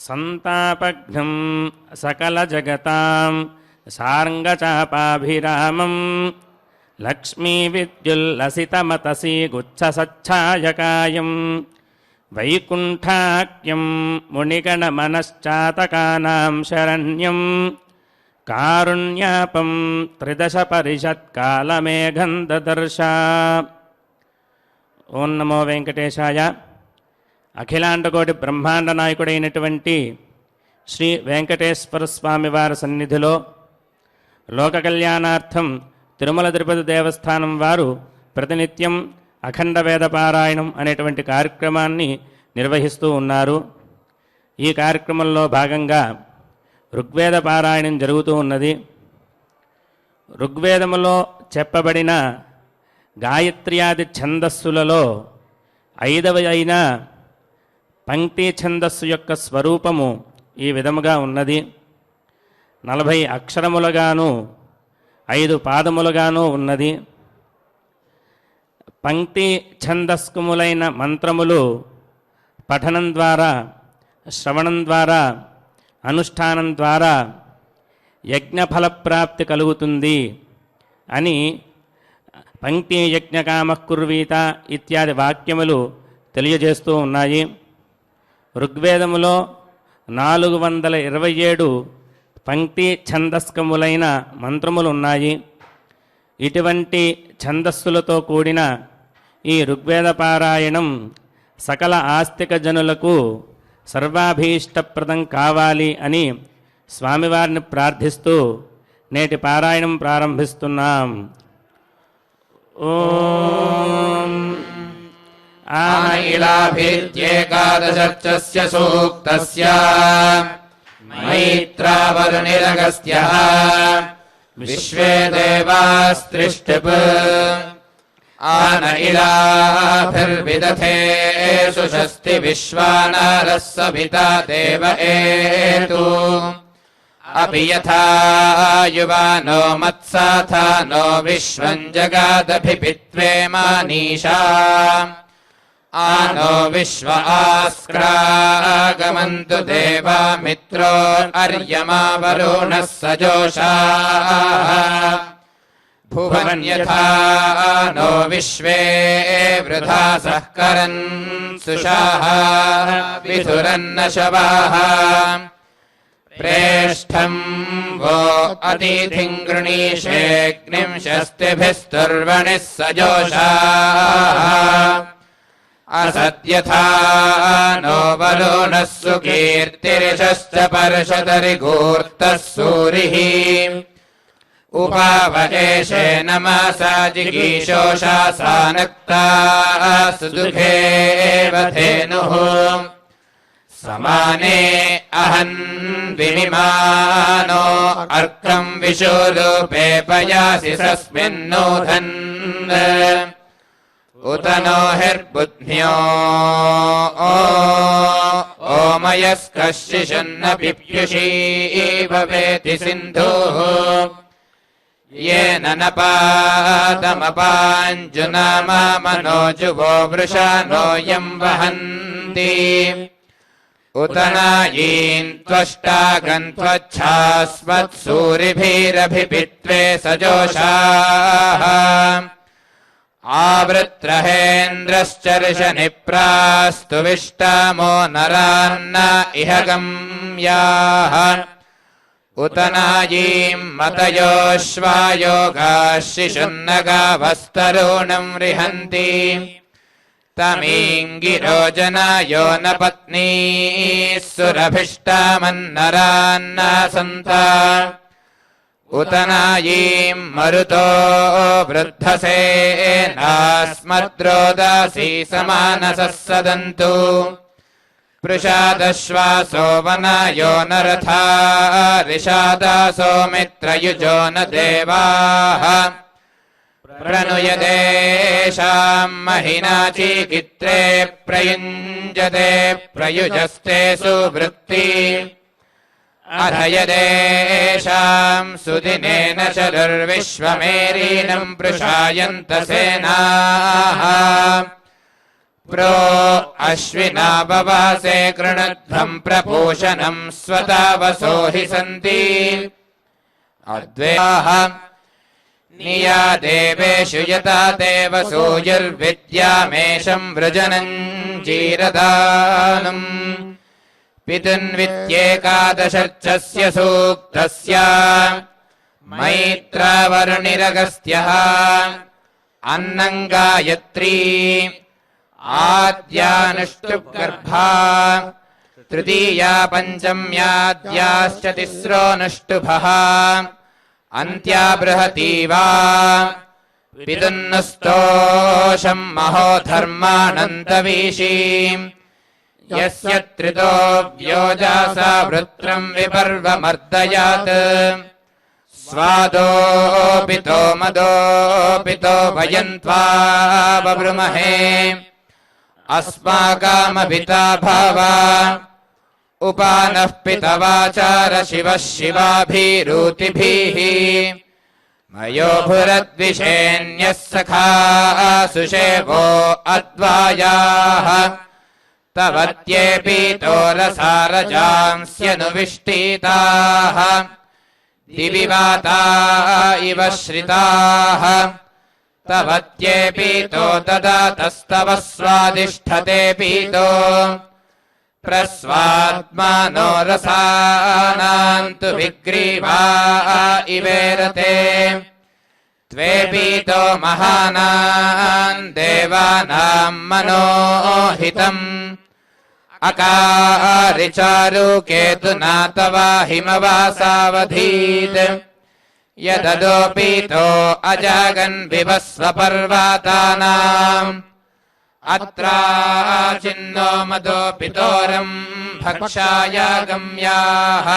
సంతాపఘ్నం సకల జగతాం సార్ంగచాపాభిరామం లక్ష్మీ విద్యుల్లసితమతసీ గుచ్ఛసచ్ఛాయకాయం వైకుంఠాఖ్యం మునిగణమనశ్చాతకానాం శరణ్యం కారుణ్యాపం త్రిదశ పరిషత్కాలమేఘం దదర్శ. ఓం నమో వెంకటేశాయ. అఖిలాండకోటి బ్రహ్మాండ నాయకుడైనటువంటి శ్రీ వెంకటేశ్వర స్వామి వారి సన్నిధిలో లోక కళ్యాణార్థం తిరుమల తిరుపతి దేవస్థానం వారు ప్రతినిత్యం అఖండ వేద పారాయణం అనేటువంటి కార్యక్రమాన్ని నిర్వహిస్తూ ఉన్నారు. ఈ కార్యక్రమంలో భాగంగా ఋగ్వేద పారాయణం జరుగుతూ ఉన్నది. ఋగ్వేదములో చెప్పబడిన గాయత్ర్యాది ఛందస్సులలో 5వ అయిన పంక్తి ఛందస్సు యొక్క స్వరూపము ఈ విధముగా ఉన్నది. 40 అక్షరములుగాను 5 పాదములుగాను ఉన్నది. పంక్తి ఛందస్కుములైన మంత్రములు పఠనం ద్వారా, శ్రవణం ద్వారా, అనుష్ఠానం ద్వారా యజ్ఞఫలప్రాప్తి కలుగుతుంది అని పంక్తి యజ్ఞకామః కుర్వీత ఇత్యాది వాక్యములు తెలియజేస్తూ ఉన్నాయి. ఋగ్వేదములో 427 పంక్తి ఛందస్కములైన మంత్రములు ఉన్నాయి. ఇటువంటి ఛందస్సులతో కూడిన ఈ ఋగ్వేద పారాయణం సకల ఆస్తిక జనులకు సర్వాభీష్టప్రదం కావాలి అని స్వామివారిని ప్రార్థిస్తూ నేటి పారాయణం ప్రారంభిస్తున్నాం. ఓం ఆనైలాభిర్యేకాదశర్చస్య సూక్తస్య మైత్రావరునిరగస్త్యః విశ్వే దేవాస్త్రిష్టిప్ ఆనైలాభిర్విదథేషు షస్తి విశ్వానారः సవితా దేవ ఏతు అపి యథా యువానో మత్సాథానో విశ్వం జగాదభిపిత్వే మానీషా ఆనో విశ్వ ఆస్క్రాగమంతు దేవా మిత్రో అర్యమా వరుణః సజోషాః భువన్యథా నో విశ్వే వృధా సహకరన్ సుషాః విధురన్న శవాః ప్రేష్ఠం వో అతిథిం గృణీషేऽగ్నిం షష్టిభిస్తుర్వణిః సజోషాః అసద్యథా నో వరుణః సుకీర్తిరిషశ్చ పర్షదరిగూర్తః సూరిః ఉపావయేషే నమసా జిగీషోషా సానక్తా సుదుఖేవ ధేనుః సమానే అహన్ విమిమానో అర్కం విశూరూపే పయాసి సస్మిన్నోధన్ ఉత నో హిర్బుద్ధ్యో ఓమయస్కశిషన్న పిప్యుషీ భవేతి సింధుః येन न पादमपाञ्जुनामा मनोजुवो वृषानो यं वहन्ति उत नायीन् त्वष्टागन्त्वच्छास्मत्सूरिभिरभिपित्वे सजोषाः आवृत्रहेन्द्रश्चर्षनिप्रास्तु विष्टामो नरान्न इह गम्याः उत नायीं मतयोश्वायोगाः शिशुन्नगावस्तरूणं रिहन्ति तमीङ्गिरो जनायो न पत्नीः सुरभिष्टामन्नरान्नासन्ता उत नायीं मरुतो वृद्धसेनास्मद्रोदासी समानसः सदन्तु पृषादश्वासो वनायो न रथा ऋषादासो मित्रयुजो न देवाः प्रणुयदेशां महिना चीकित्रे प्रयुञ्जते प्रयुजस्ते सुवृत्ति अथ यदेषां सुदिनेन शरुर्विश्वमेरीनं पृषायन्त सेनाः प्रो अश्विना बवासे कृणध्वम् प्रपूषणम् स्वतावसो हि सन्ति अद्वेः निया देवेषु यता देव सूयुर्विद्यामेषम् वृजनम् जीरदानम् पितुन्वित्येकादशर्चस्य सूक्तस्य मैत्रावरुणिरगस्त्यः अन्नम् गायत्री आद्यानुष्टुप्गर्भा तृतीया पञ्चम्याद्याश्च तिस्रोऽनुष्टुभः अन्त्या बृहती वा पितुन्नस्तोषम् महो धर्मानन्तवीशीम् यस्य त्रितो व्योजासा वृत्रम् विपर्वमर्दयात् स्वादोऽपितो मदोऽपितो वयन्त्वा बभृमहे अस्माकामभिता भावा उपानः पितवाचार शिवः शिवाभिरूतिभिः मयोभुरद्विषेण्यः सखा सुषेवो अद्वायाः तवत्येऽपीतो रसारजांस्यनुविष्टिताः दिवि वाता इव श्रिताः तवत्येऽपीतो ददातस्तव स्वादिष्ठते पीतो प्रस्वात्मानो रसानाम् तु विग्रीवा इवेरते त्वेऽपीतो महानाम् देवानाम् मनोहितम् अकारिचारु केतुना तवा हिमवासावधीत् यददोपीतो अजागन् विवस्वपर्वतानाम् अत्राचिन्नो मदोपितोरम् भक्षायागम्याः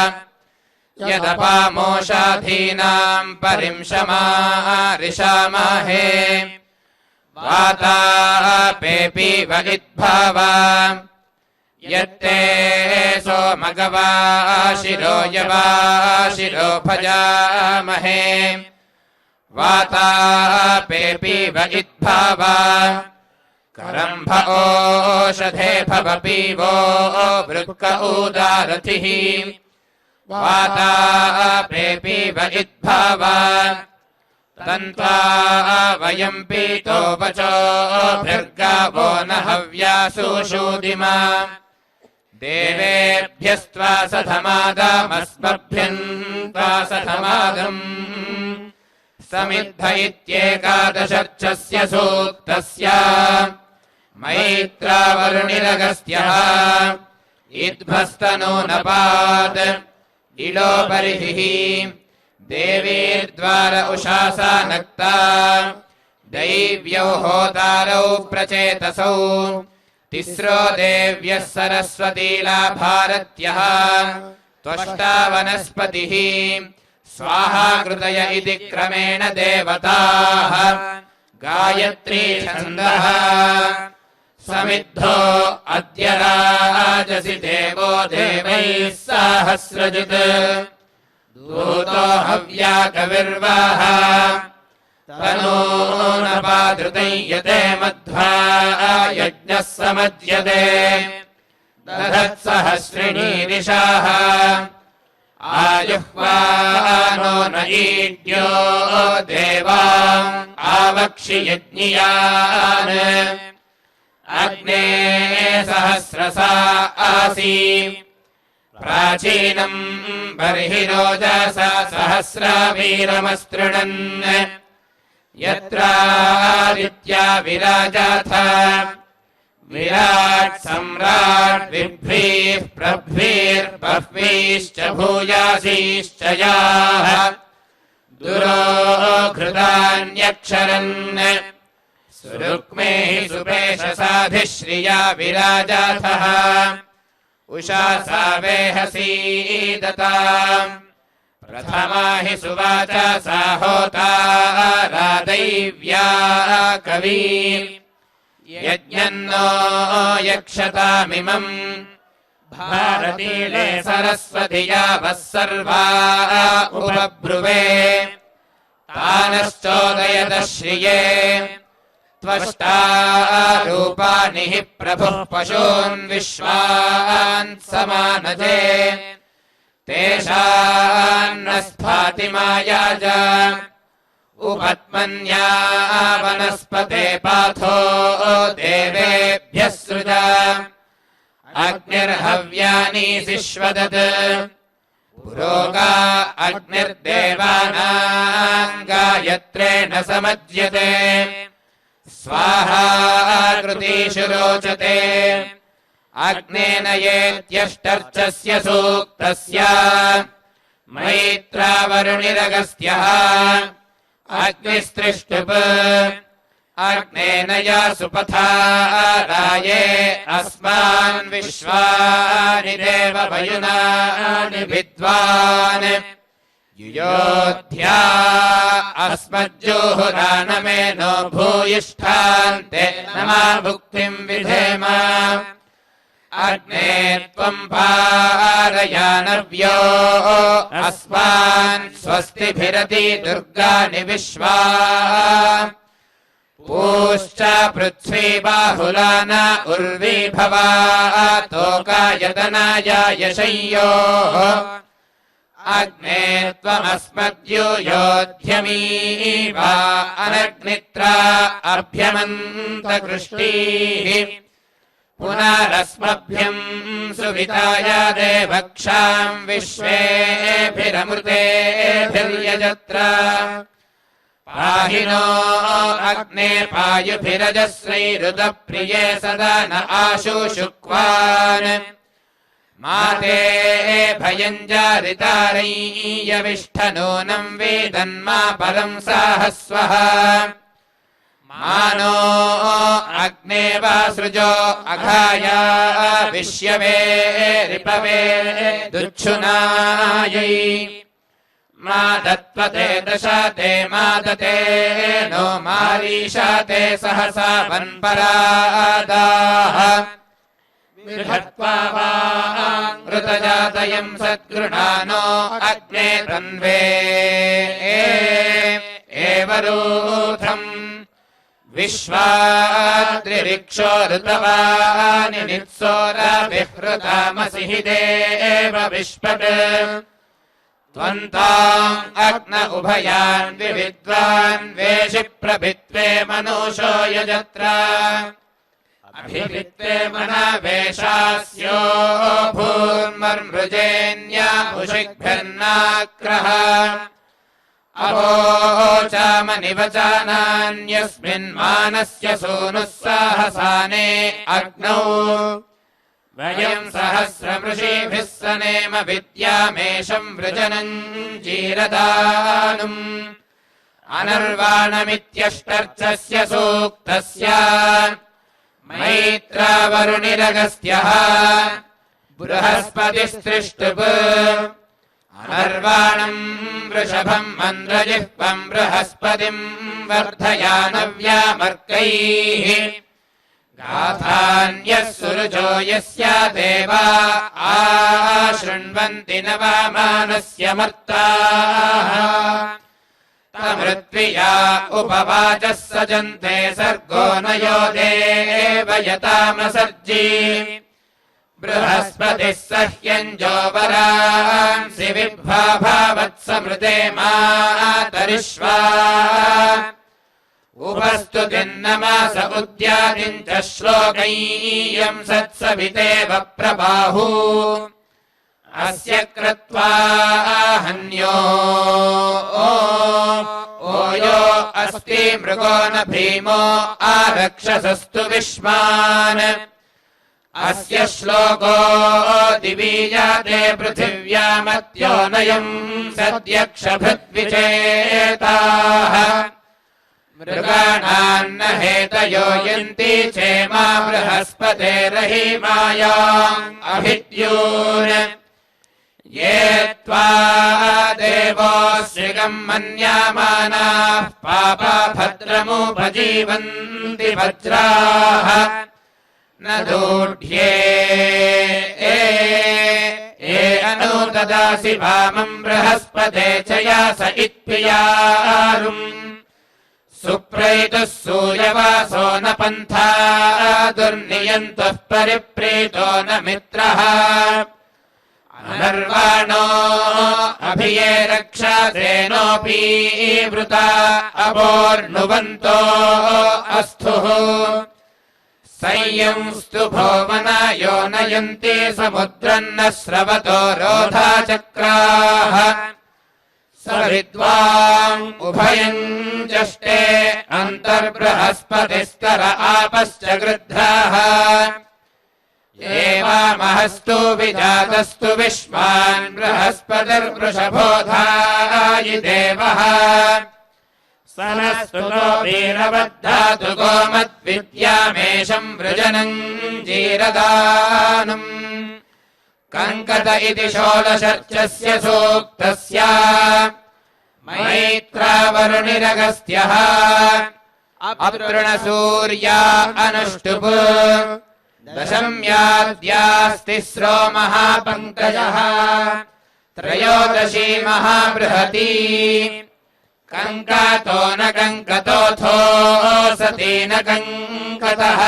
यदपामोषाधीनाम् परिंशमारिषामहे वातापेऽपीव इद्भावा यत्ते सोमगवाशिरो यवाशिरो भजामहे वातापेऽपीव इद्भावा करम्भ ओषधे भवपीवो वृक्क ऊदारथिः वातापेऽपीव इद्भावा तन्त्वा वयम् पीतो वचो भृर्गावो न हव्यासूषूदिमा देवेभ्यस्त्वा सधमादामस्मभ्यम् त्वा सधमादम् समिद्ध इत्येकादशर्चस्य सूक्तस्य मैत्रावरुणिरगस्त्यः इद्भस्तनूनपात् इलो बर्हिः देवीर्द्वार उषासा नक्ता दैव्यौ होतारौ प्रचेतसौ तिस्रो देव्यः सरस्वतीला भारत्यः त्वष्टा वनस्पतिः स्वाहा कृतय इति क्रमेण देवताः गायत्री छन्दः समिद्धो अद्य राजसि देवो देवैः सहस्रजित् दूतो हव्या कविर्वाह तनूनपादृतै यते मध्वा यज्ञः समज्यते दधत्सहस्रिणीरिषाः आयुह्वानो न ईड्यो देवा आवक्षि यज्ञियान् अग्ने सहस्रसा आसी प्राचीनम् बर्हिरोजसा सहस्रावीरमस्तृणन् यत्रादित्या विराजाथ विराट् सम्राट् बिभ्रीः प्रभ्वीर्बह्वीश्च भूयासीश्च याः दुरोघृतान्यक्षरन् सुरुक्मेः सुपेशसाधिश्रिया विराजाथः उषा सावेहसीदता प्रथमा हि सुवाचा सा होता रादैव्या कवी यज्ञन्नो यक्षतामिमम् भारतीले सरस्वतिया वः सर्वा उपब्रुवे तानश्चोदयत श्रिये त्वष्टा रूपाणि हि प्रभुः पशून् विश्वान् समानजे तेषान्न स्फाति माया च उपत्मन्या वनस्पते पाथो देवेभ्यः सृजा अग्निर्हव्यानीसिष्वदत् पुरोगा अग्निर्देवानाम् गायत्रेण समज्यते स्वाहा कृतीषु रोचते अग्नेन येत्यष्टर्चस्य सूक्तस्य मैत्रावरुणिरगस्त्यः अग्निस्त्रिष्टुप् अग्नेन या सुपथा राये अस्मान् विश्वानि देव वयुनानि विद्वान् युयोध्या अस्मज्जोहुरानमेनो भूयिष्ठान्ते नमा भुक्तिम् विधेम अग्ने त्वम् पारयानव्यो अस्मान् स्वस्तिभिरति दुर्गाणि विश्वा पूश्च पृथ्वी बाहुलान उर्वी भवा तोकायतनाय यशय्योः अग्ने त्वमस्मद्युयोध्यमीव अनग्नित्रा अभ्यमन्तकृष्टीः पुनरस्मभ्यम् सुविताय देवक्षाम् विश्वेभिरमृतेभिर्यजत्र पाहि नो अग्ने पायुभिरजस्रैरुतप्रिये सदा न आशुशुक्वान् माते भयम् जारितारय्यविष्ठनूनम् वेदन्मा परम् साहस्वः मानो अग्ने वासृजो अघाया विश्यवे रिपवे दुच्छुनायै मादत्वते दशाते मादते नो मारीशाते सहसा वन्परादाः ऋतजातयम् सद्गृणानो अग्ने तन्वे एवरूथम् विश्वाद्रिरिक्षो ऋतवानि नित्सोरभिहृतामसि हि देव विश्वत् त्वन्ताम् अग्न उभयान् विविद्वान् वेषि प्रभित्वे मनूषो यजत्र अभिवित्वे मनावेशास्यो भूर्मर्मृजेन्या उषिग्भिर्नाक्रः अवोचामनिवचानान्यस्मिन्मानस्य सूनुः साहसाने अग्नौ वयम् सहस्रमृषीभिः सनेम विद्यामेषम् वृजनम् जीरदानुम् अनर्वाणमित्यष्टर्चस्य सूक्तस्य मैत्रावरुणिरगस्त्यः बृहस्पतिस्त्रिष्टुप् अनर्वाणम् वृषभम् मन्द्रजिह्वम् बृहस्पतिम् वर्धयानव्यामर्कैः गाथान्यः सुरुचो यस्य देवा आशृण्वन्ति न वामानस्य मर्ताः तमृत्विया उपवाचः सजन्ते सर्गो न यो देवयतामसर्जी बृहस्पतिः सह्यञ्जो वरांसि विभ्वाभावत्समृते मातरिष्वा उपस्तुतिर्नमास उद्यादिम् च श्लोकैयम् सत्सवितेव प्रबाहु अस्य कृत्वा हन्यो ओयो अस्ति मृगो न भीमो आरक्षसस्तु विश्वान् अस्य श्लोको दिवीयाते पृथिव्यामत्योनयम् सद्यक्षभृद्विचेताः मृगाणान्न हेतयो यन्ति चेमा बृहस्पतेरहिमायाम् अभिद्यून् ये त्वा देवोऽश्रिगम् मन्यामानाः पापा भद्रमुपजीवन्ति वज्राः न दूढ्ये अनुददासि वामम् बृहस्पते च यास इत्प्रियारुम् सुप्रैतुः सूयवासो न पन्था दुर्नियन्तुः परिप्रीतो न मित्रः अनर्वाणो अभिये रक्षासेनोऽपि वृता अपोर्णुवन्तो अस्थुः संयंस्तु भोमनायो नयन्ति समुद्रन्न स्रवतो रोधाचक्राः सविद्वाम् उभयम् जष्टे अन्तर्बृहस्पतिस्तर आपश्च गृध्राः एवामहस्तु विजातस्तु विश्वान् बृहस्पतिर्वृषभोधायि देवः सनस्तुतो वीरवद्धातु गोमद्विद्यामेषम् वृजनम् जीरदानम् कङ्कत इति षोडशर्चस्य सूक्तस्य मैत्रावरुणिरगस्त्यः अतृणसूर्या अनुष्टुप् दशम्याद्यास्तिस्रो महापङ्कजः त्रयोदशी महाबृहती कङ्कातो न कङ्कतोऽथो सती न कङ्कतः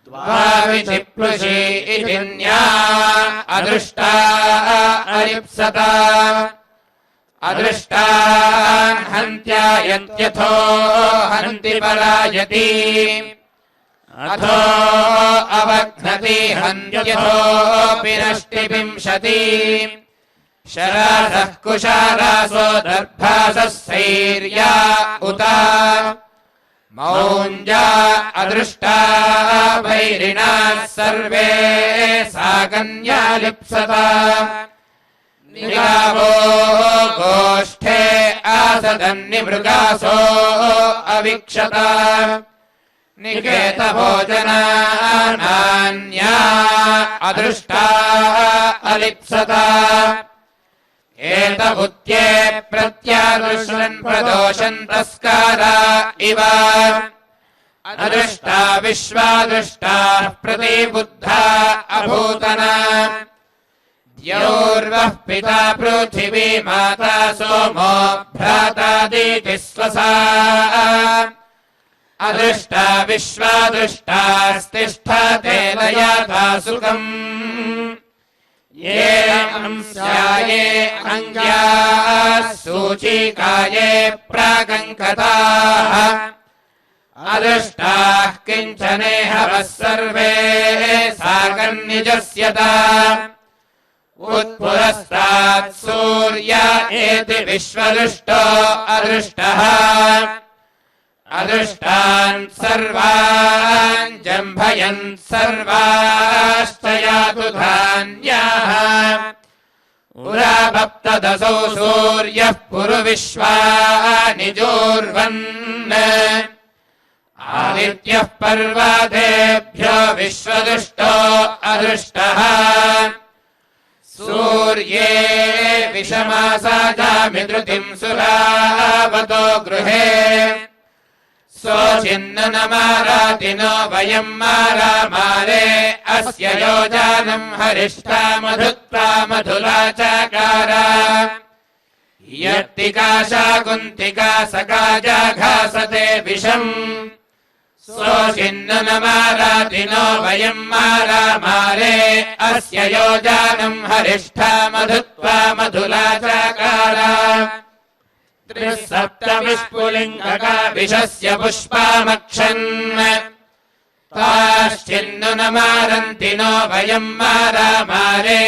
द्वाविचिप्लुषी इति न्या अदृष्टा अलिप्सता अदृष्टान् हन्त्यायत्यथो हन्ति पलायति अथो अवघ्नति हन्त्यथोऽपि नष्टिविंशति शरासः कुशारासो दर्भासः सैर्या उत मौञ्जा अदृष्टा वैरिणाः सर्वे सा कन्या लिप्सता निगावो गोष्ठे आसदन्निमृगासो अवीक्षता निकेतभोजनानान्या अदृष्टा अलिप्सता एतबुद्ध्ये प्रत्यादृशन् प्रदोषन्तस्कारा इव अदृष्टा विश्वादृष्टाः प्रतिबुद्धा अभूतना द्यौर्वः पिता पृथिवी माता सोमो भ्राता दीतिः स्वसा अदृष्टा विश्वादृष्टास्तिष्ठते लयाता सुखम् ये अंस्याये अङ्ग्याः सूचीकाये प्रागङ्कताः अदृष्टाः किञ्चनेहवः सर्वे साकन्निजस्यता उत्पुरस्तात् सूर्य एति विश्वदृष्टो अदृष्टः अदृष्टान् सर्वान् जम्भयन् सर्वाश्च यातु धान्याः उराभप्तदसौ सूर्यः पुरुविश्वानि जोर्वन् आदित्यः पर्वतेभ्यो विश्वदृष्टो अदृष्टः सूर्ये विषमासाजामि धृतिम् सुरावतो गृहे सोऽचिन्ननमारातिनो वयम् मारामारे अस्य योजानम् हरिष्ठा मधुत्वा मधुला चाकारा यत्तिकाशा कुन्तिका सकाजाघासते विषम् सोऽचिन्ननमारातिनो वयम् मारामारे अस्य योजानम् हरिष्ठा मधुत्वा मधुला चाकारा त्रिः सप्तविस्फुलिङ्गका विषस्य पुष्पामक्षन् ताश्चिन्नुनमारन्ति नो वयम् मारामारे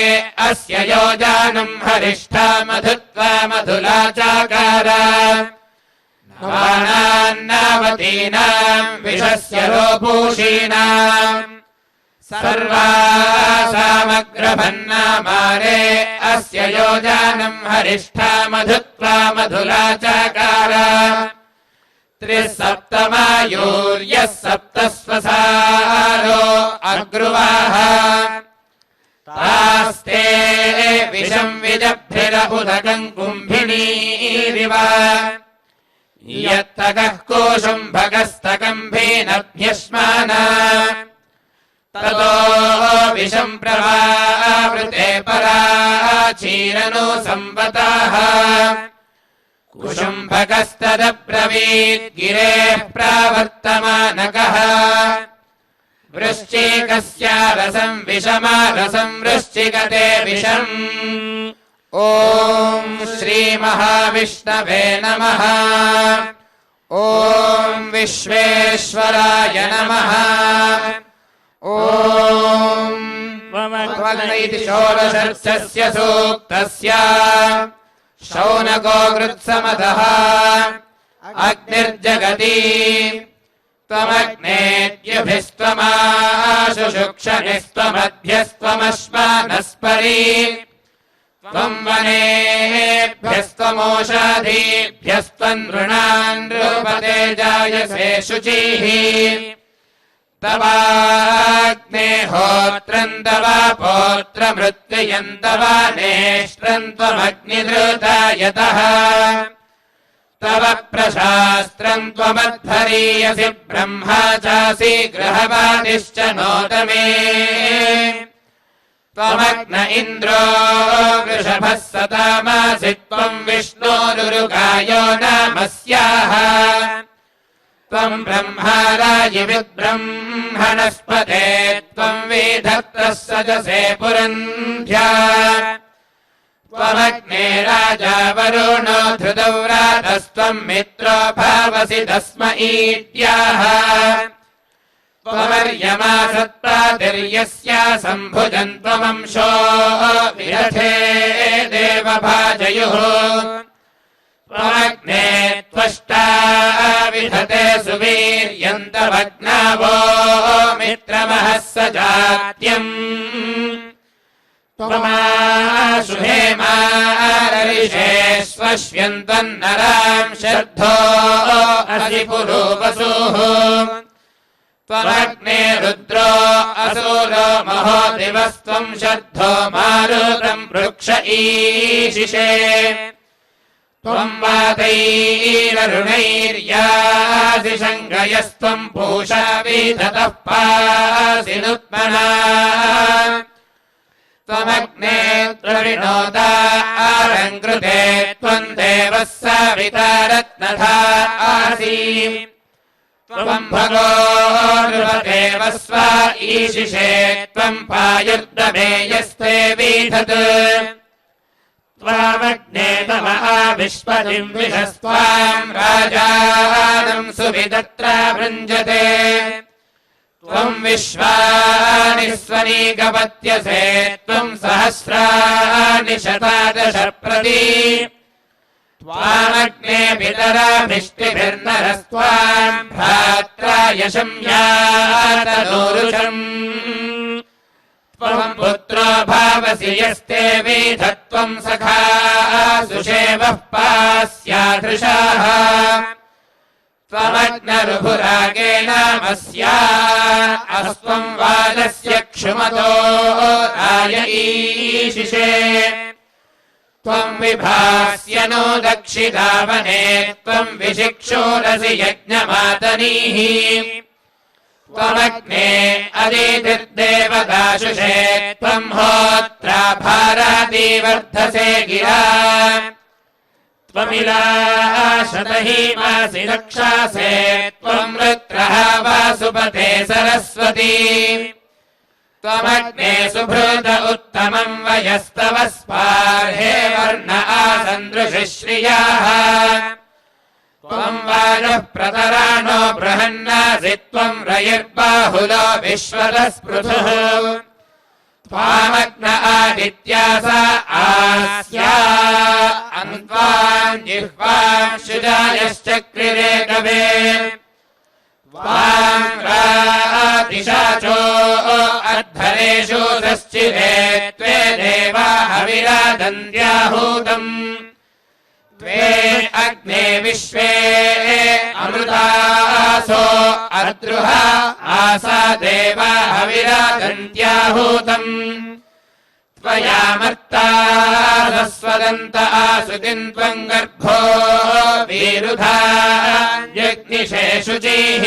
अस्य योजानम् हरिष्ठा मधुत्वा मधुला चाकारा नवानान्नावतीनाम् विषस्य रोपूषीणाम् सर्वासामग्रभन्नामारे अस्य योजानम् हरिष्ठा मधुत्वा मधुला चाकारा त्रिः सप्तमायूर्यः सप्तस्वसारो अग्रुवाः तास्ते विषम् विजभ्रिरहुदकम् कुम्भिनीरिव यत्तकः कोशुम्भकस्तकम्भीनभ्यश्माना ततो विषम् प्रवावृते पराचीरनो संवताः कुशुम्भकस्तदब्रवीत् गिरेः प्रावर्तमानकः वृश्चिकस्य रसम् विषमारसम् वृश्चिकते विषम् ॐ श्रीमहाविष्णवे नमः ॐ विश्वेश्वराय नमः ॐ त्वग्नैति षोडशस्य सूक्तस्य शौनको गृत्समतः अग्निर्जगति त्वमग्नेद्युभिस्त्वमाशुषुक्षणिस्त्वमध्यस्त्वमश्वानस्परि त्वम् वनेभ्यस्त्वमोषाधीभ्यस्त्वन्नृणान् जायसे शुचिः तवाग्नेहोत्रम् तव पौत्रमृत्युयम् तव नेष्ट्रम् त्वमग्निधृतायतः तव प्रशास्त्रम् त्वमध्वरीयसि ब्रह्मा चासि गृहवादिश्च नोदमे त्वमग्न इन्द्रो वृषभः सतामासि त्वम् विष्णोरुरुगायो नामस्याः त्वम् ब्रह्मा राजिविद्ब्रह्मणस्पते त्वम् वेधत्तः सजसे पुरन्ध्या त्वमग्ने राजा वरुणो धृतव्रातस्त्वम् मित्रो भावसि तस्म ईद्याः त्वमर्यमा सत्प्रातिर्यस्या सम्भुजम् त्वमंशो विरथे देवभाजयुः त्वमग्ने त्वष्टा विधते सुवीर्यम् तवग्नावो मित्रमहः स जात्यम् त्वमाशुहेमाररिषेष्वश्यम् त्वन्नराम् शर्धो असि पुरूपसूः त्वमग्ने रुद्रो असुरो महो दिवस्त्वम् शर्धो मारुतम् वृक्ष ईशिषे त्वम् वातैररुणैर्यासि शङ्गयस्त्वम् पूषा विधतः पासि नुत्मना त्वमग्ने त्वविनोदा आरङ्कृते त्वम् देवः साविता रत्नधा आसि त्वम् भगो नृपदेव स्वा ईशिषे त्वम् पायुर्दमेयस्ते विधत् त्वामग्ने तव आविश्वतिम् विषस्त्वाम् राजानम् सुविदत्रा भृञ्जते त्वम् विश्वानि स्वनीकपत्यसे त्वम् सहस्राणि शतादश प्रति त्वामग्ने पितराभिष्टिभिर्नरस्त्वाम् भ्रात्रा यशम् यातनोरुषम् त्वम् पुत्रो भावसि यस्ते विधत्वम् सखा सुषेवः पास्याधृशाः त्वमग्नरुभुरागेणामस्या अस्त्वम् वाजस्य क्षुमतो राय ईशिषे त्वम् विभास्य नो दक्षिणावने त्वम् विशिक्षोरसि यज्ञमातनीः त्वमग्ने अदितिर्देवदाशुषे त्वम् होत्रा भारादिवर्धसे गिरा त्वमिलाशतहीमासि रक्षासे त्वम् वृत्रः वासुपते सरस्वती त्वमग्ने सुभृत उत्तमम् वयस्तव स्पार्हे वर्ण आसन्दृशि श्रियाः त्वम् वाजः प्रतराणो बृहन्नासि त्वम् रयिर्बाहुलो विश्वतः स्पृथुः त्वामग्न आदित्यासा आस्या अन्त्वाम् जिह्वाम् शुजायश्चक्रिरे कवे त्वाम् रातिशाचो अद्धरेषु सश्चिरे त्वे देवा हविरादन्त्याहूतम् त्वे अग्ने विश्वे अमृतासो अद्रुहा आसा देवा हविरादन्त्याहूतम् त्वयामर्तादस्वदन्त आसुतिम् त्वम् गर्भो वीरुधा जग्निषे शुचिः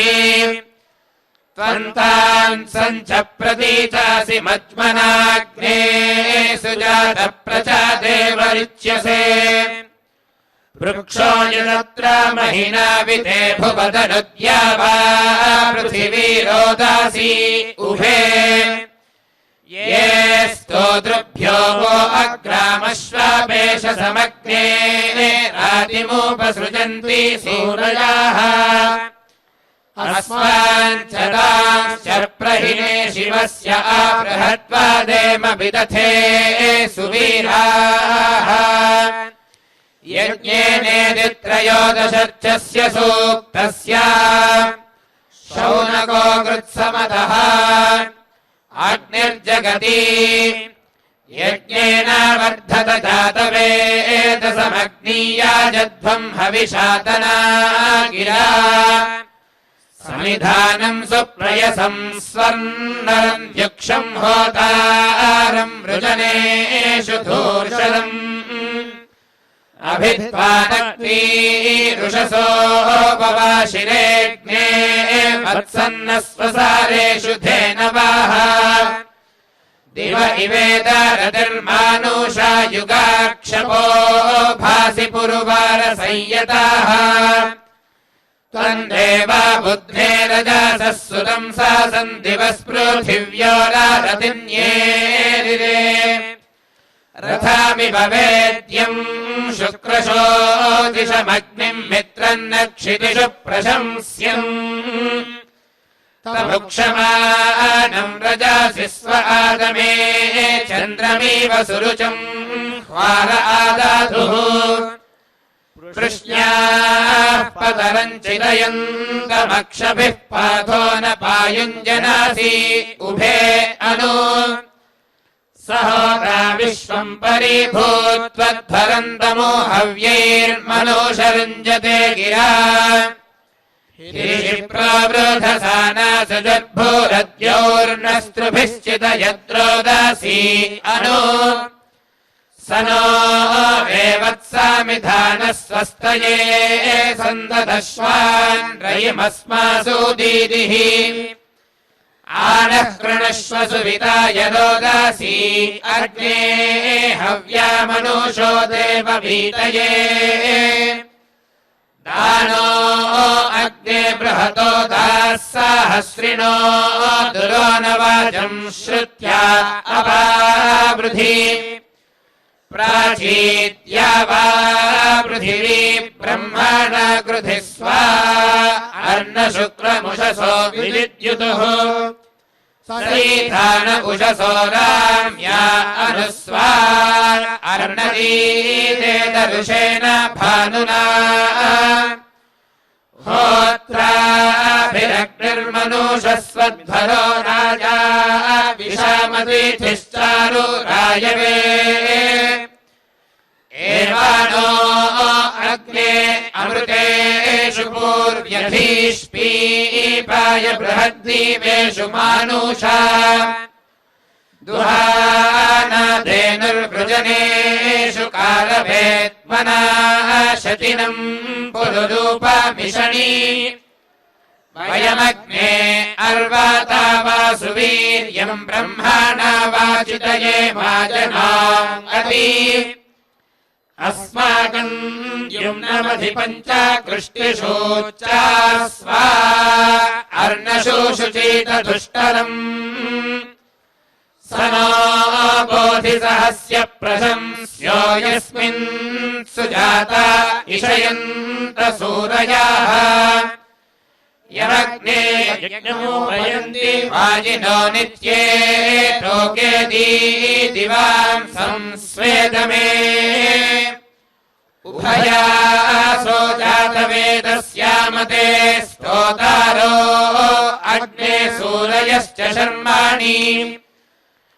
त्वन्तान् सञ्च प्रतीचासि मज्मनाग्ने सुजात प्रजाते वरिच्यसे वृक्षो यदत्र महिना विते भुवदनुद्या वा पृथिवी रोदासी उभे ये स्तोतृभ्यो वो अग्रामश्वापेश समग्ने रातिमुपसृजन्ति सूरयाः अस्माञ्चदाश्च प्रहिणे शिवस्य बृहद्वादेम विदथे सुवीराः यज्ञेनेदित्रयोदशर्चस्य सूक्तस्य शौनको कृत्समतः अग्निर्जगति यज्ञेन वर्धत जातवेदसमग्नीयाजध्वम् हविषातना गिरा समिधानम् सुप्रयसम् स्वर्णरम् युक्षम् होतारम् वृजनेषु धूर्षदम् अभित्वानक्तीरुषसोपवाशिरेऽग्ने वत्सन्नस्वसारेषु धेनवाः दिव इवेदरतिर्मानुषा युगाक्षपो भासि पुरुवारसंयताः त्वन्देवा बुद्धे रजसः सुतम् सासन् दिवस्पृथिव्यो रतिन्येरिरे रथामिव वेद्यम् शुक्रशोदिशमग्निम् मित्रम् नक्षितिषु प्रशंस्यम् तमुक्षमानम् रजासि स्व आदमे चन्द्रमिव सुरुचम् ह्वार आदातुः पृश्न्याः पतरम् चिदयन्तमक्षभिः पाथो न पायुञ्जनासि उभे अनु सहोदा विश्वम् परिभूत्वद्धरन्तमो हव्यैर्मनोषरुञ्जते गिरा हिरिप्रावृधसानासुजद्भूरद्योर्नस्त्रुभिश्चितयत्रोदासी अनु स नो वेवत्सामिधानः स्वस्तये सन्ददश्वान् रयिमस्मासु दीदिः आनः कृणश्व सुविताय रोदासी अग्ने हव्यामनुषो देववीतये दानो अग्ने बृहतो दाः साहस्रिणो दुरो न वाचम् श्रुत्या अपावृधि प्राचीत्या वा पृथिवी ब्रह्मणा कृधि स्वा अर्णशुक्रमुषसो विद्युतुः सैधान उषसो राम्या अनुस्वा अर्णदीतेदर्शेन भानुना होत्राभिरग्निर्मनुषस्वध्वरो राजा विशामतीथिश्चारु रायवे एवानो अग्ने अमृतेषु पूर्व्यधीष्पीपाय बृहद्दीपेषु मानुषा दुहानाधेनुर्वृजनेषु कालभेत्मना शतिनम् पुरुरूपमिषणी वयमग्ने अर्वाता वासुवीर्यम् ब्रह्मणा वाचितये माजनाम् अति अस्माकम् युम्नमधिपञ्चकृष्टिषूच्चास्वा अर्णशोषुचीतदुष्टरम् स नो बोधिसहस्य प्रशंस्यो यस्मिन् सुजाता इषयन्त सूरयाः यमग्ने यज्ञमुपयन्ति वाजिनो नित्ये लोके दिवांसं स्वेदमे उभयासो जातवेदस्यामते स्तोतारो अग्ने सूरयश्च शर्माणि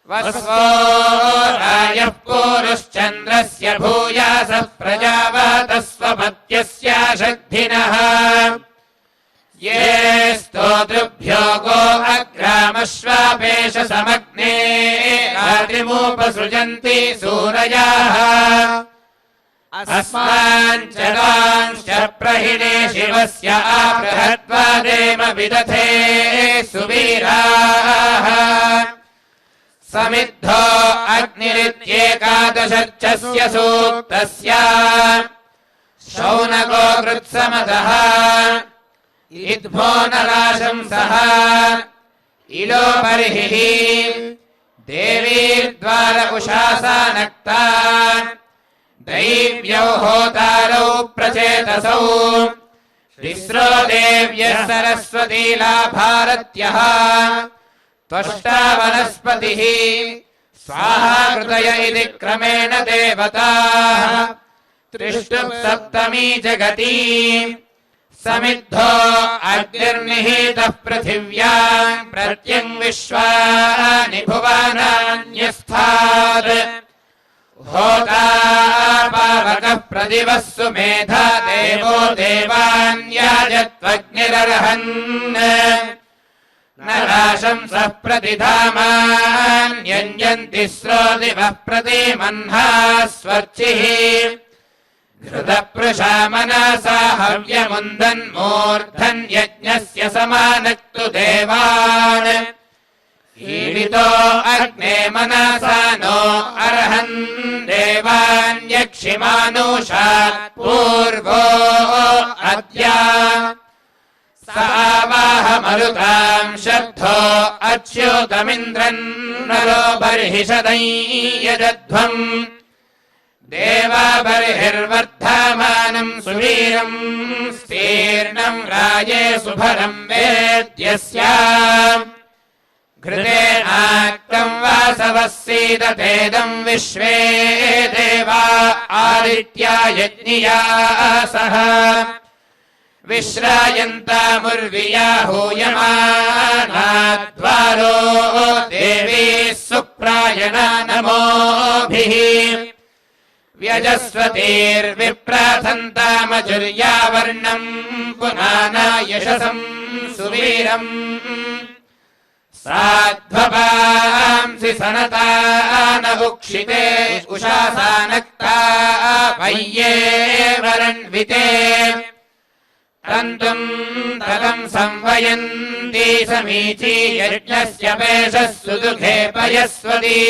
वस्वो रायः पूरुश्चन्द्रस्य भूयासः प्रजावातस्वपत्यस्याशग्धिनः ये स्तोतृभ्यो गो अग्रामश्वापेश समग्ने रात्रिमुपसृजन्ति सूरयाः अस्माञ्चदांश्च प्रहिणे शिवस्य बृहद्वादेम विदथे सुवीराः समिद्धो अग्निरित्येकादशर्चस्य सूक्तस्य शौनको कृत्समदः इद्भो नराशंसः इलो बर्हिः देवीर्द्वार उषासा नक्ता दैव्यौ होतारौ प्रचेतसौ तिस्रो देव्यः सरस्वतीला भारत्यः त्वष्टा वनस्पतिः स्वाहा कृतय इति क्रमेण देवताः त्रिष्टुप् सप्तमी जगति समिद्धो अग्निर्निहितः पृथिव्याम् प्रत्यङ् विश्वानि भुवनान्यस्थात् होता पावकः प्रदिवः सुमेधा देवो देवान्याजत्वग्निरर्हन् नराशंसः प्रतिधामान्यञ्जन्ति स्रोदिवः प्रतिमह्ना स्वर्चिः घृतपृषा मनसा हव्यमुन्दन्मूर्धन् यज्ञस्य समानक्तु देवान् ईडितो अग्ने मनसा नो अर्हन् देवान् यक्षिमानुषात् पूर्वो अद्या स आवाहमरुताम् शब्दो अच्युतमिन्द्रन् नरो बर्हिषदै यजध्वम् देवा बर्हिर्वर्धमानम् सुवीरम् स्तीर्णम् राये सुभरम् वेद्यस्याम् घृतेनाक्तम् वासवः सीदतेदम् विश्वे देवा आदित्या यज्ञियासः विश्रायन्तामुर्विया हूयमानाद्वारो देवी सुप्रायणा नमोभिः व्यजस्वतीर्विप्राथन्तामजुर्यावर्णम् पुनाना यशसम् सुवीरम् साध्वपांसि सनता न उक्षिते उषासा नक्ता वय्ये वरण्विते तन्तुम् तलम् संवयन्ती समीची यज्ञस्य पेशः सुदुःखे पयस्वती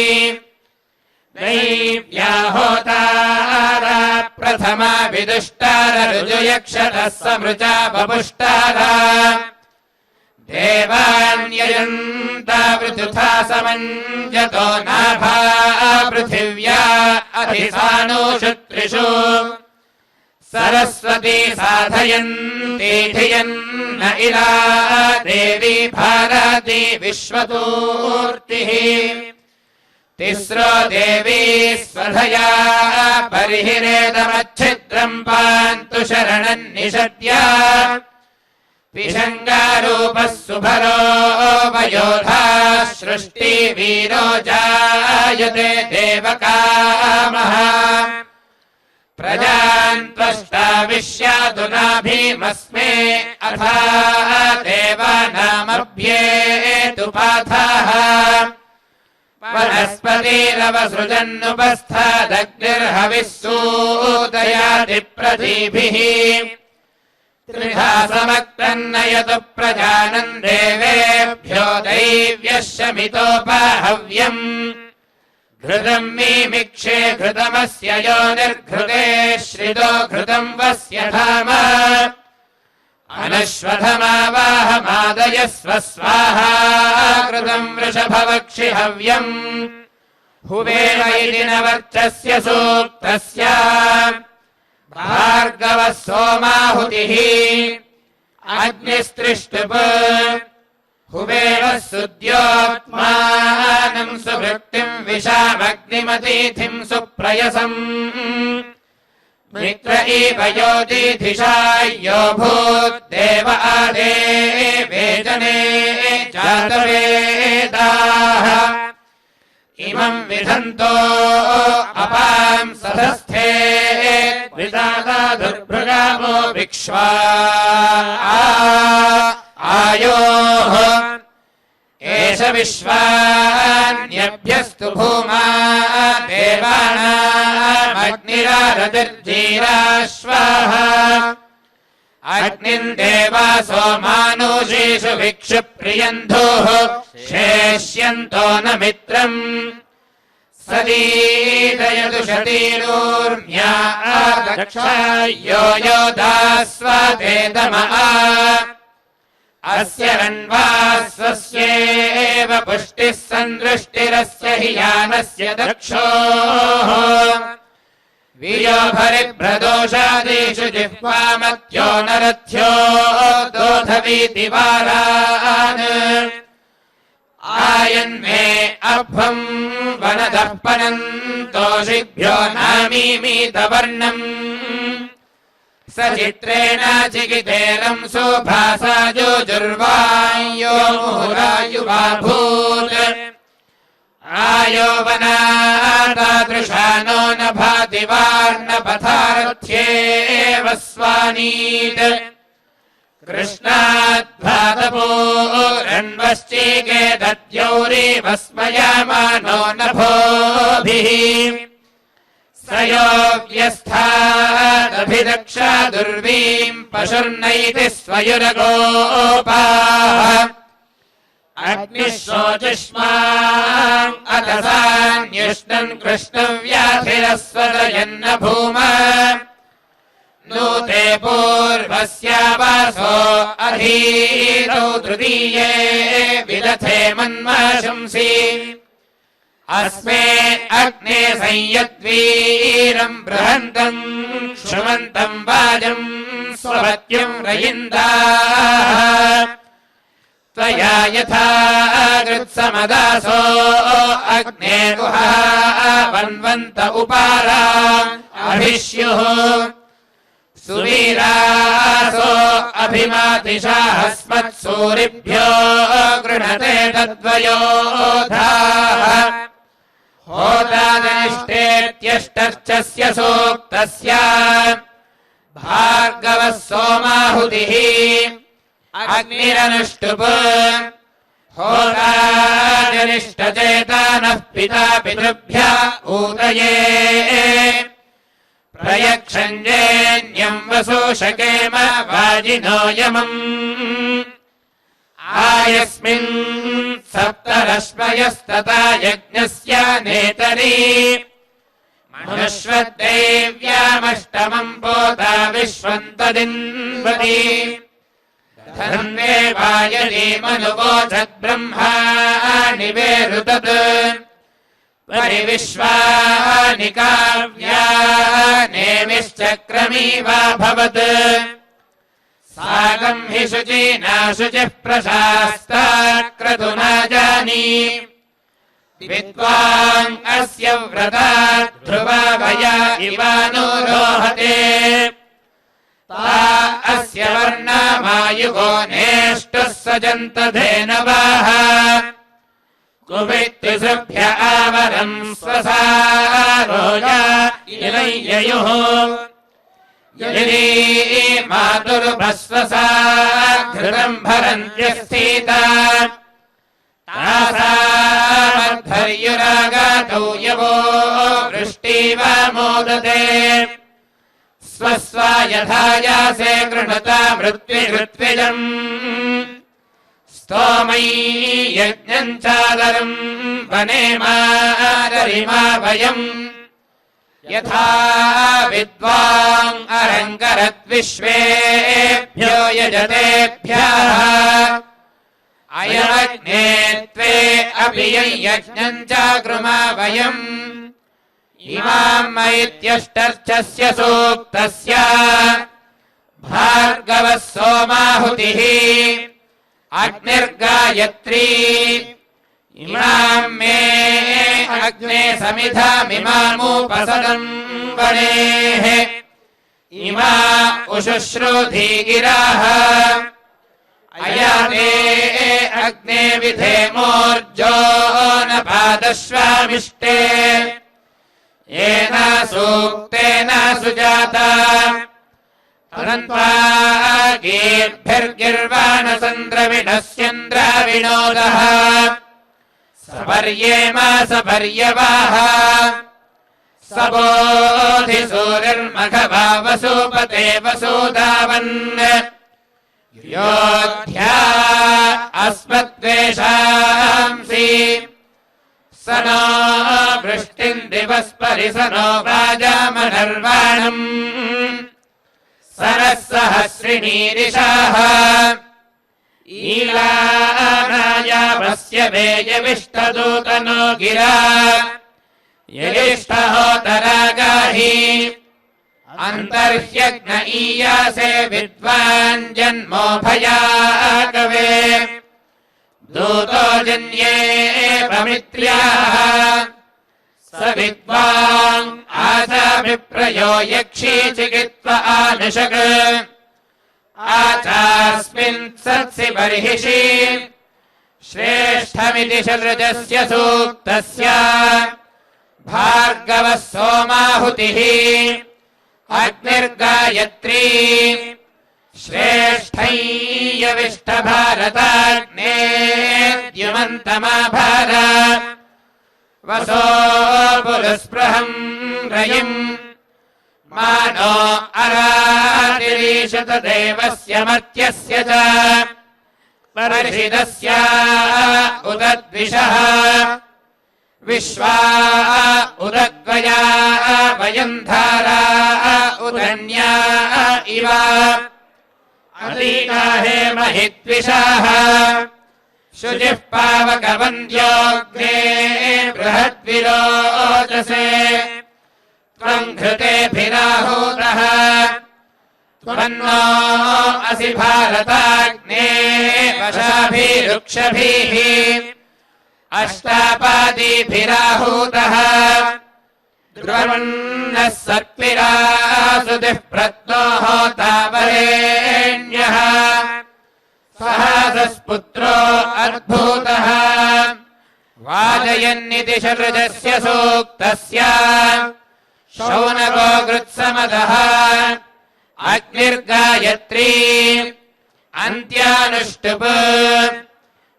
दैव्या होतारा प्रथमा विदुष्टार ऋजुयक्षतः समृचा बपुष्टारा देवान्ययन्ता वृथुथा समञ्जतो नाभा पृथिव्या अधिसानुषु त्रिषु सरस्वती साधयन्ती धियन्न इला देवी भारती विश्वतूर्तिः तिस्रो देवी स्वधया बर्हिरेदमच्छिद्रम् पान्तु शरणम् निषद्य विषङ्गारूपः सुभरो वयोधा सृष्टिवीरो जायते देवकामः प्रजान् त्वष्टाविश्यादुना भीमस्मे अथा देवानामभ्येतु पाथाः वनस्पतिरवसृजन्नुपस्थादग्निर्हविः सूदयाति प्रतीभिः त्रिधा समक्तन्नयतु प्रजानन् देवेभ्यो दैव्यः शमितोपाहव्यम् घृतम् मीमिक्षे घृतमस्य यो निर्घृते श्रितो घृतम् वस्य धाम अनश्वथमावाहमादयस्व स्वाहा कृतम् वृषभवक्षि हव्यम् हुवेव इति न वर्चस्य सूक्तस्य भार्गवः सोमाहुतिः अग्निस्त्रिष्टुप् हुवेव सुद्योत्मानम् सुवृत्तिम् विशामग्निमतीथिम् सुप्रयसम् मित्र इव योतिधिषा यो भूद्देव आदेवे जने जातवेदाः इमम् विधन्तो अपाम् सधस्थे विदाता दुर्भृगामो विक्ष्वा आयोः एष विश्वान्यभ्यस्तु भूमा देवानामग्निरारतिर्जीराश्वाः अग्निम् देवासो मानुषीषु विक्षुप्रियन्धुः शेष्यन्तो न मित्रम् सदीदयदुषतीरूर्म्या दक्षायो योदास्वतेदमा अस्य रण्वास्वस्येव पुष्टिः सन्दृष्टिरस्य हि यानस्य दक्षोः वीयो भरिभ्रदोषादिषु जिह्वामत्यो नरथ्यो दोधवीति वारान् आयन्मे अभ्वम् वनदः पनन्तोषिभ्यो नामीमीतवर्णम् स चित्रेण चिकितेरम् सुभासाजुजुर्वायो मुहुरायुवाभूत् आयो वनातादृशा नो न भाति वार्णपथारथ्येव स्वानीत् कृष्णाद्भातपूरण्वश्चीके दद्यौरीवस्मयामानो नभोभिः स योऽव्यस्थादभिदक्षा दुर्वीम् पशुर्नैति स्वयुरगोपाः अग्निः शोचिष्माम् अतसान्युष्णन् कृष्णव्याधिरस्वदयन्न भूमा नूते पूर्वस्यावासो अधीतौ तृतीये विदथे मन्माशंसि अस्मे अग्ने संयद्वीरम् बृहन्तम् क्षुमन्तम् वाजम् स्वपत्यम् रयिन्दाः त्वया यथा कृत्समदासो अग्ने गुहा वन्वन्त उपारा अभिष्युः सुवीरासो अभिमातिशाहस्मत्सूरिभ्यो गृणते तद्वयोधाः होतादनिष्ठेत्यष्टर्चस्य सूक्तस्य भार्गवः सोमाहुतिः अग्निरनुष्टुप् होताजनिष्ठचेतानः पिता पितृभ्य ऊतये प्रयक्षञ्जेन्यम् वसूषकेम वाजिनो यमम् आयस्मिन् सप्तरश्मयस्तथा यज्ञस्य नेतरी मनुष्वद्देव्यामष्टमम् पोता विश्वन्तदिन्वति धन्वे वायनीमनुवोचद्ब्रह्माणि वेरुतत् परिविश्वानि काव्यानेमिश्चक्रमीवाभवत् साकम् हि शुचीना शुचिः प्रशास्ता क्रतुना जानी विद्वान् अस्य व्रतात् ध्रुवा भया इवानुरोहते ता अस्य वर्णामायुगो नेष्टः सजन्त धेनवाः कुवित्तिसृभ्य आवरम् स्वसारोजा इलय्ययुः यदि मातुर्भस्वसा घृतम् भरन्त्यस्थिता तासामद्धर्युरागातौ यवो वृष्टिवा मोदते स्वस्वा यथा यासे गृणता मृत्विहृत्विजम् स्तोमै यज्ञम् चादरम् वनेमादरिमा वयम् यथा विद्वान् अरङ्गरद्विश्वेभ्यो यजतेभ्यः अयमग्ने त्वे अपि यज्ञम् चाकृमा वयम् इमाम् इत्यष्टर्चस्य सूक्तस्य भार्गवः सोमाहुतिः अग्निर्गायत्री इमाम् मे अग्ने समिधामिमामुपसदम् वनेः इमा उशुश्रुधी गिराः अयाते अग्ने विधेमोर्जो न पादश्वामिष्टे येन सूक्तेन सुजाता तदन्त्वागीर्भिर्गिर्वाणसन्द्रविणस्यन्द्रविनोदः सपर्येम सपर्यवाः सबोधिसूरिर्मघवा वसुपते वसुधावन् योध्या अस्मद्वेषांसि स नो वृष्टिम् दिवस्परिसनो वाजामनर्वाणम् सरः सहस्रिणीरिषाः ईलानायावस्य वेयविष्टदूतनो गिरा यदिष्टहोतरागाहि अन्तर्ह्यग्न ईयासे विद्वान् जन्मो भयाकवे दूतो जन्येऽपमित्र्याः स विद्वान् आचाभिप्रयो यक्षी चिकित्वा आनुषक् आचास्मिन् सत्सि बर्हिषि श्रेष्ठमिति शतृजस्य सूक्तस्य भार्गवः सोमाहुतिः अग्निर्गायत्री श्रेष्ठैयविष्टभारताग्नेद्युमन्तमाभार वसो पुरुस्पृहम् रयिम् मानो अरातिरीशत देवस्य मर्त्यस्य च पर्षिदस्य उदद्विषः विश्वा उदग्वया वयन्धारा उदन्या इव अलीना हे महिद्विषाः शुचिः पावकवन्द्योऽग्ने बृहद्विरोचसे त्वम् घृतेभिराहूतः त्वन्नो असि भारताग्ने वशाभिरुक्षभिः अष्टापादीभिराहूतः द्रवन्नः सर्पिरासुतिः प्रत्नो होतावरेण्यः सहासस्पुत्रो अद्भूतः वाजयन्निति शतृजस्य सूक्तस्य शौनको गृत्समदः अग्निर्गायत्री अन्त्यानुष्टुप्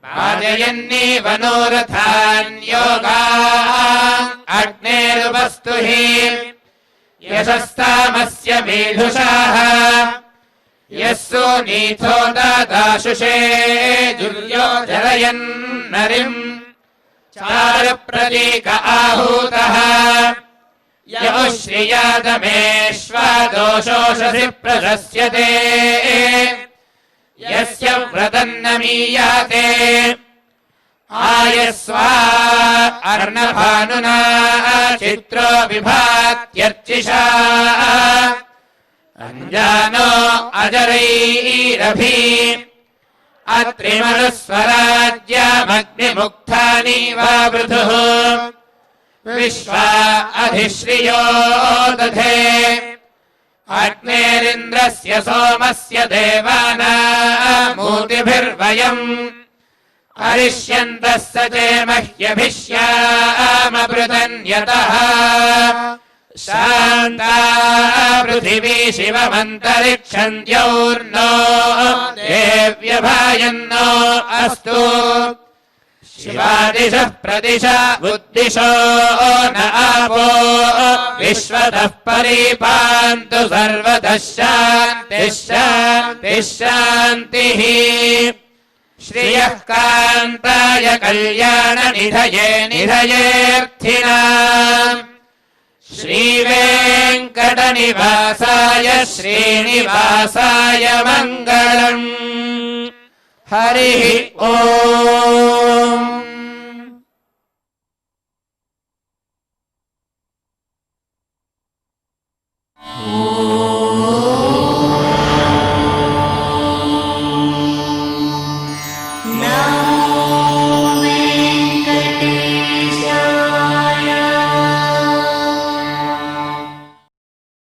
वाजयन्नीव नोरथान्योगा अग्नेरुपस्तु हि यशस्तामस्य मेधुषाः यः सूनीथो दादाशुषे जुर्यो जरयन्नरिम् चारुप्रतीक आहूतः यो श्रियादमेष्वादोषोषसि प्रशस्यते यस्य व्रतन्नमीयाते आयस्वा अर्णभानुना चित्रो विभात्यर्चिषा अञ्जानो अजरैरभि अत्रिमनुस्वराज्यमग्निमुक्तानि वा वृधुः विश्वा अधिश्रियो दधे अग्नेरिन्द्रस्य सोमस्य देवानामूतिभिर्वयम् हरिष्यन्तः स चे मह्यभिष्यामपृतन्यतः शान्ता पृथिवी शिवमन्तरिक्षम् द्यौर्नो देव्यभायन्नो अस्तु शिवादिशः प्रदिशा बुद्धिशो न आपो विश्वतः परिपान्तु सर्वतः शान्तिः शान्तिः शान्तिः श्रियः कान्ताय कल्याणनिधये निधयेऽर्थिनाम् श्रीवेङ्कटनिवासाय श्रीनिवासाय मङ्गलम् हरिः ओम्।